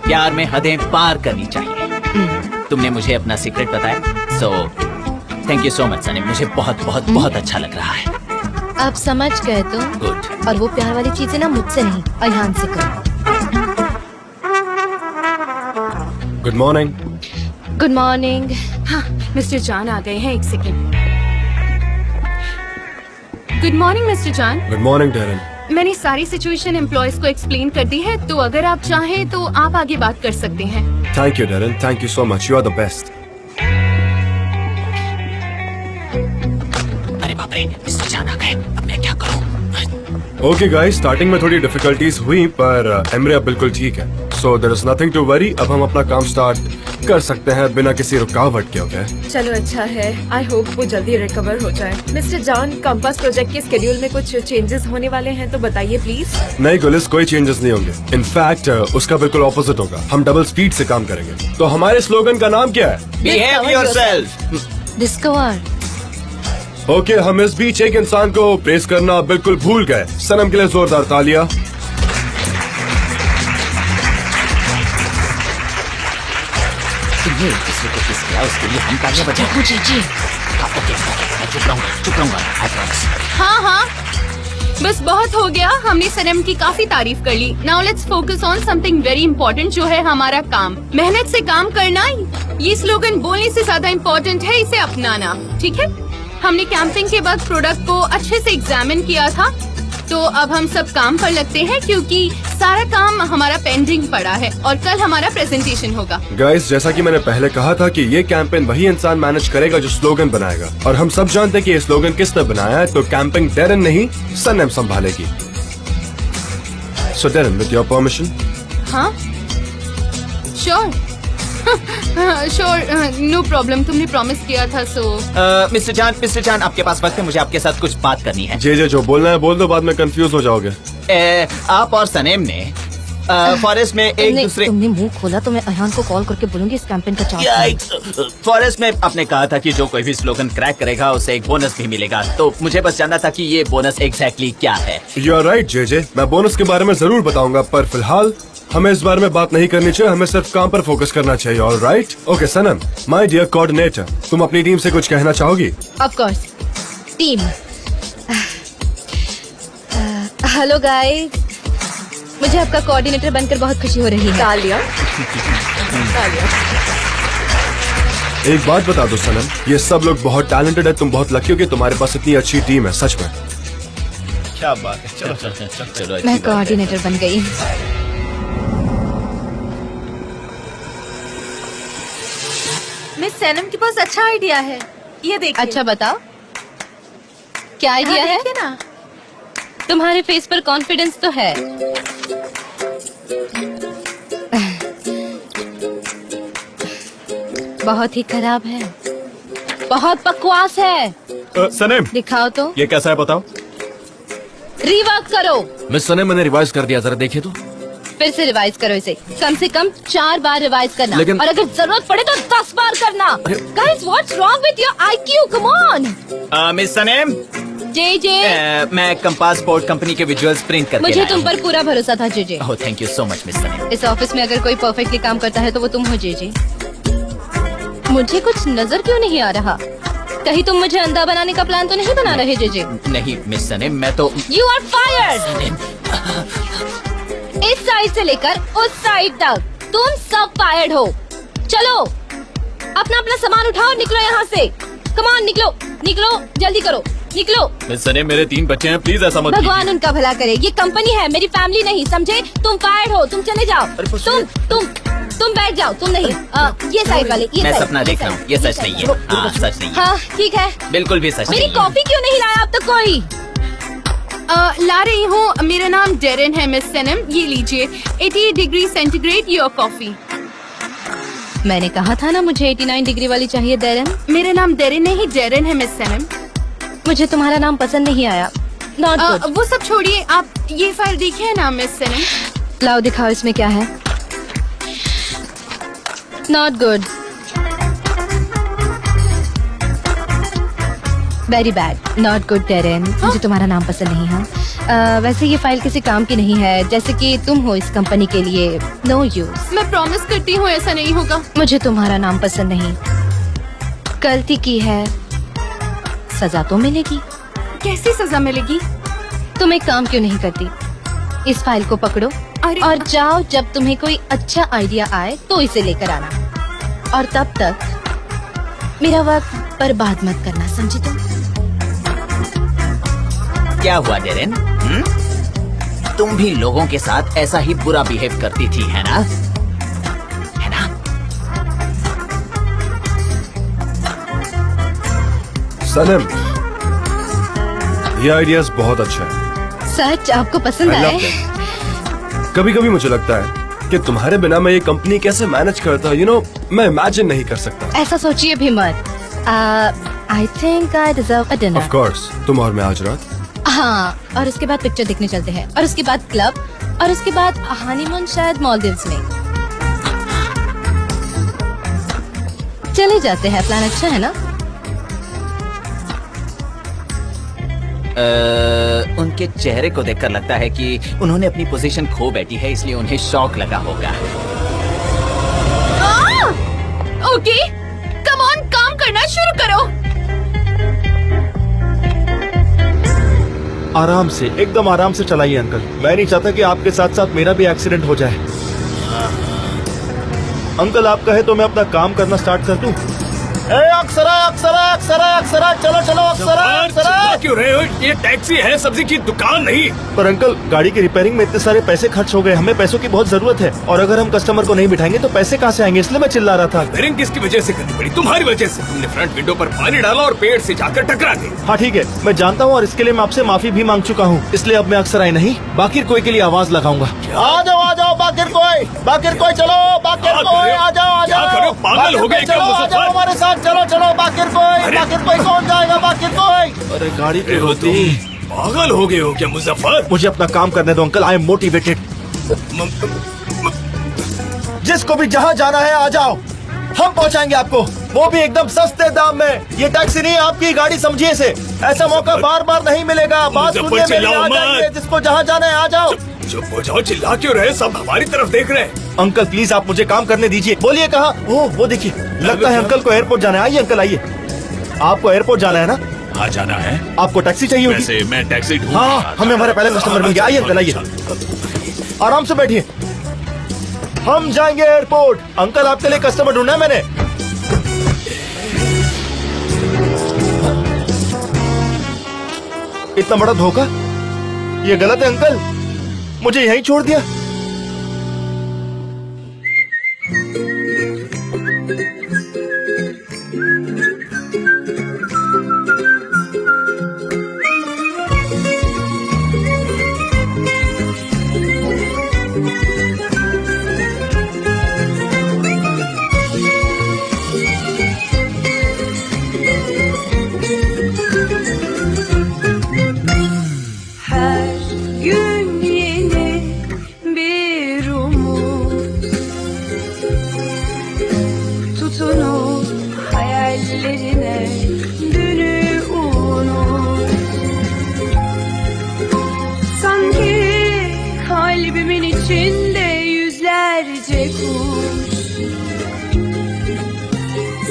प्यार में हदें पार करनी चाहिए। तुमने मुझे अपना सीक्रेट बताया, so thank you so much Sunny. मुझे बहुत बहुत बहुत अच्छा लग रहा है। आप समझ गए तो गुड। और वो प्यार वाली चीजें ना मुझसे नहीं, अयान से करो। Good morning. Good morning. हाँ, मिस्टर जान आ गए हैं, एक सेकेंड। गुड मॉर्निंग मिस्टर जान। Good morning Darren. मैंने सारी सिचुएशन एम्प्लॉयज को एक्सप्लेन कर दी है, तो अगर आप चाहें तो आप आगे बात कर सकते हैं। Thank you Darren, thank you so much, you are the best. अरे बाप रे, मिस्टर जान आ गए, अब मैं क्या करूं? ओके गाइस, स्टार्टिंग में थोड़ी डिफिकल्टीज हुई पर एमरे अब बिल्कुल ठीक है। So there is nothing to worry. अब हम अपना काम स्टार्ट कर सकते हैं बिना किसी रुकावट के। ओके चलो अच्छा है, आई होप वो जल्दी रिकवर हो जाए। मिस्टर जॉन, कंपास प्रोजेक्ट के स्केड्यूल में कुछ चेंजेस होने वाले हैं तो बताइए प्लीज। नहीं गुलिस, कोई चेंजेस नहीं होंगे। इनफैक्ट उसका बिल्कुल ऑपोजिट होगा, हम डबल स्पीड से काम करेंगे। तो हमारे स्लोगन का नाम क्या है? Behave yourself। डिस्कवर। ओके, हम इस बीच एक इंसान को प्रेस करना बिल्कुल भूल गए। सनम के लिए जोरदार तालियां। तुमने किसी को किस किया उसके लिए हम तालियां बजाएं। जी जी। ओके, मैं चुप रहूंगा, I promise। हाँ हाँ, बस बहुत हो गया। हमने सनम की काफी तारीफ कर ली। Now let's focus on something very important, जो है हमारा काम। मेहनत से काम करना, ये स्लोगन बोलने से ज्यादा इम्पोर्टेंट है इसे अपनाना, ठीक है? हमने कैंपिंग के बाद प्रोडक्ट को अच्छे से एग्जामिन किया था, तो अब हम सब काम पर लगते हैं क्योंकि सारा काम हमारा पेंडिंग पड़ा है और कल हमारा प्रेजेंटेशन होगा। गाइस, जैसा कि मैंने पहले कहा था कि ये कैंपेन वही इंसान मैनेज करेगा जो स्लोगन बनाएगा, और हम सब जानते हैं कि ये स्लोगन किसने बनाया है, तो कैंपिंग डेरन नहीं सनम संभालेगी। सो डेरन, विद योर परमिशन। हाँ श्योर श्योर, नो प्रॉब्लम। तुमने प्रॉमिस किया था, सो मिस्टर जान, आपके पास वक्त है? मुझे आपके साथ कुछ बात करनी है। जे जो बोलना है बोल दो, बाद में कंफ्यूज हो जाओगे। आप और सनेम ने फॉरेस्ट में एक दूसरे, तुमने मुंह खोला तो मैं अयान को कॉल करके बोलूंगी इस कैंपेन का चार्ज। फॉरेस्ट में आपने कहा था कि जो कोई भी स्लोगन क्रैक करेगा उसे एक बोनस भी मिलेगा, तो मुझे बस जानना था कि ये बोनस एग्जैक्टली क्या है। यू आर राइट जे, मैं बोनस के बारे में जरूर बताऊंगा, पर फिलहाल हमें इस बारे में बात नहीं करनी चाहिए। हमें सिर्फ काम पर फोकस करना चाहिए। All right? Okay Sanem, my dear coordinator, तुम अपनी टीम से कुछ कहना चाहोगी? Of course. Team, hello guys, मुझे आपका कोऑर्डिनेटर बनकर बहुत खुशी हो रही है। तालियां। एक बात बता दो सनम, ये सब लोग बहुत टैलेंटेड है, तुम बहुत लकी हो कि तुम्हारे पास इतनी अच्छी टीम है, सच में। क्या बात है, चलो मैं कोऑर्डिनेटर बन गई। मिस सनम के पास अच्छा आइडिया है, ये देखिए। अच्छा बताओ, क्या आइडिया है? देखिए ना। तुम्हारे फेस पर कॉन्फिडेंस तो है। बहुत ही खराब है, बहुत बकवास है। सनेम, दिखाओ तो। ये कैसा है बताओ। रिवर्क करो। मिस सनम, मैंने रिवाइज कर दिया, जरा देखिए तो। फिर से रिवाइज करो इसे, कम से कम 4 बार रिवाइज करना, लेकिन- और अगर जरूरत पड़े तो 10 बार करना। Guys, what's wrong with your IQ? Come on. Miss Sanem, J मैं कंपास बोर्ड कंपनी के विजुअल्स प्रिंट करके मुझे लाया तुम हूँ। पर पूरा भरोसा था J. Oh thank you so much miss Sanem. इस ऑफिस में अगर कोई परफेक्टली काम करता है तो वो तुम हो जे। मुझे कुछ नजर क्यों नहीं आ रहा? कहीं तुम मुझे अंधा बनाने का प्लान तो नहीं बना रहे जे? नहीं मिस सनेम, मैं तो यू आर फायर्ड। इस साइड से लेकर उस साइड तक तुम सब फायर्ड हो। चलो अपना अपना सामान उठाओ, निकलो यहाँ से। कम ऑन, निकलो निकलो, जल्दी करो, निकलो। मिस सनेम, मेरे 3 बच्चे हैं, प्लीज ऐसा मत कीजिए। भगवान उनका भला करे, ये कंपनी है, मेरी फैमिली नहीं, समझे? तुम फायर्ड हो, तुम चले जाओ। तुम बैठ जाओ, तुम नहीं। ये साइड वाले, ये मैं साइड, सपना देख रहा हूँ, ये सच नहीं है। हाँ सच नहीं है, हाँ ठीक है। बिल्कुल भी सच मेरी नहीं है। कॉफी क्यों नहीं लाया अब तक कोई? ला रही हूँ। मेरा नाम डेरन है मिस सनम, ये लीजिए 80 डिग्री सेंटीग्रेड योर कॉफी। मैंने कहा था ना मुझे 89 डिग्री वाली चाहिए डेरन। मेरा नाम डेरन नहीं, डेरन है मिस सनम। मुझे तुम्हारा नाम पसंद नहीं आया। Not good. वो सब छोड़िए, आप ये फाइल देखिए ना मिस सनम। लाओ दिखाओ इसमें क्या है। Not good, very bad, not good Darren. मुझे तुम्हारा नाम पसंद नहीं है। वैसे ये फाइल किसी काम की नहीं है, जैसे कि तुम हो इस कंपनी के लिए नो यूज। मैं प्रॉमिस करती हूँ ऐसा नहीं होगा। मुझे तुम्हारा नाम पसंद नहीं। गलती की है, सजा तो मिलेगी। कैसी सजा मिलेगी? तुम एक काम क्यों नहीं करती, इस फाइल को पकड़ो और जाओ, जब तुम्हें कोई अच्छा आइडिया आए तो इसे लेकर आना, और तब तक मेरा वक्त बर्बाद मत करना, समझी तुम? क्या हुआ डेरेन? तुम भी लोगों के साथ ऐसा ही बुरा बिहेव करती थी, है ना? है ना? सनम, ये आइडियाज बहुत अच्छा है। सच आपको पसंद आए? कभी कभी मुझे लगता है कि तुम्हारे बिना मैं ये कंपनी कैसे मैनेज करता, मैं इमेजिन नहीं कर सकता। ऐसा सोचिए भी मत। I think I deserve a dinner. Of course, तुम और मैं आज रात। हाँ, और उसके बाद पिक्चर देखने चलते हैं, और उसके बाद क्लब, और उसके बाद हनीमून शायद मालदीव्स में। चले जाते हैं, प्लान अच्छा है ना? उनके चेहरे को देखकर लगता है कि उन्होंने अपनी पोजीशन खो बैठी है, इसलिए उन्हें शौक लगा होगा। ओके, कम ऑन, काम करना शुरू करो। आराम से, एकदम आराम से चलाइए अंकल। मैं नहीं चाहता कि आपके साथ साथ मेरा भी एक्सीडेंट हो जाए। अंकल आप कहे तो मैं अपना काम करना स्टार्ट कर दूं? अक्सरा अक्सरा अक्सरा अक्सरा, चलो चलो अक्सरा अक्सरा। क्यों रहे हो? ये टैक्सी है, सब्जी की दुकान नहीं। पर अंकल गाड़ी की रिपेयरिंग में इतने सारे पैसे खर्च हो गए, हमें पैसों की बहुत जरूरत है, और अगर हम कस्टमर को नहीं बिठाएंगे तो पैसे कहाँ से आएंगे, इसलिए मैं चिल्ला रहा था। रिपेयरिंग किसकी वजह से करनी पड़ी? तुम्हारी वजह से। तुमने फ्रंट विंडो पर पानी डाला और पेड़ से जाकर टकरा गए। हाँ ठीक है, मैं जानता हूँ और इसके लिए मैं आपसे माफी भी मांग चुका हूँ, इसलिए अब मैं अक्सर आई नहीं बाकिर कोई के लिए आवाज लगाऊंगा। आ जाओ बाकिर कोई, चलो बाकिर कोई, आ जाओ। पागल हो गए क्या? आ जाओ हमारे साथ, चलो चलो बाकिर कोई कौन जाएगा? बाकिर कोई। अरे गाड़ी पे होती। पागल हो गए हो क्या मुजफ्फर? मुझे अपना काम करने दो अंकल, आई एम मोटिवेटेड। जिसको भी जहाँ जाना है आ जाओ, हम पहुँचाएंगे आपको, वो भी एकदम सस्ते दाम में। ये टैक्सी नहीं आपकी गाड़ी, समझिए इसे। ऐसा मौका बार बार नहीं मिलेगा। बात सुनिए मेरी, आ जाइए, जिसको जहाँ जाना है आ जाओ। चुप हो जाओ, चिल्ला क्यों रहे? सब हमारी तरफ देख रहे हैं। अंकल प्लीज आप मुझे काम करने दीजिए। बोलिए कहाँ? वो देखिए, लगता है अंकल को एयरपोर्ट जाना है। आइए अंकल आइए, आपको एयरपोर्ट जाना है ना? हाँ जाना है। आपको टैक्सी चाहिए होगी? वैसे मैं टैक्सी ढूंढ। हाँ, हमें हमारे पहले कस्टमर मिल गया। आइए अंकल आइए, आराम से बैठिए, हम जाएंगे एयरपोर्ट। अंकल आपके लिए कस्टमर ढूंढना है मैंने। इतना बड़ा धोखा, ये गलत है अंकल, मुझे यहीं छोड़ दिया।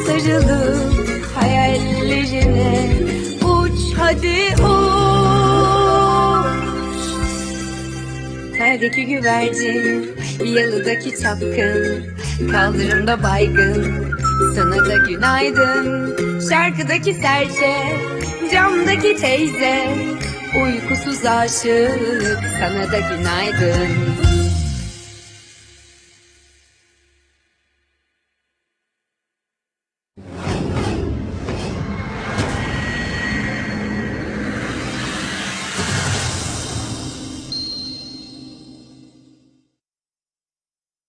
Sarılıp hayallerine uç hadi uç. Perdeki güvercin, yalıdaki çapkın, kaldırımda baygın, sana da günaydın. Şarkıdaki serçe, camdaki teyze, uykusuz aşık, sana da günaydın.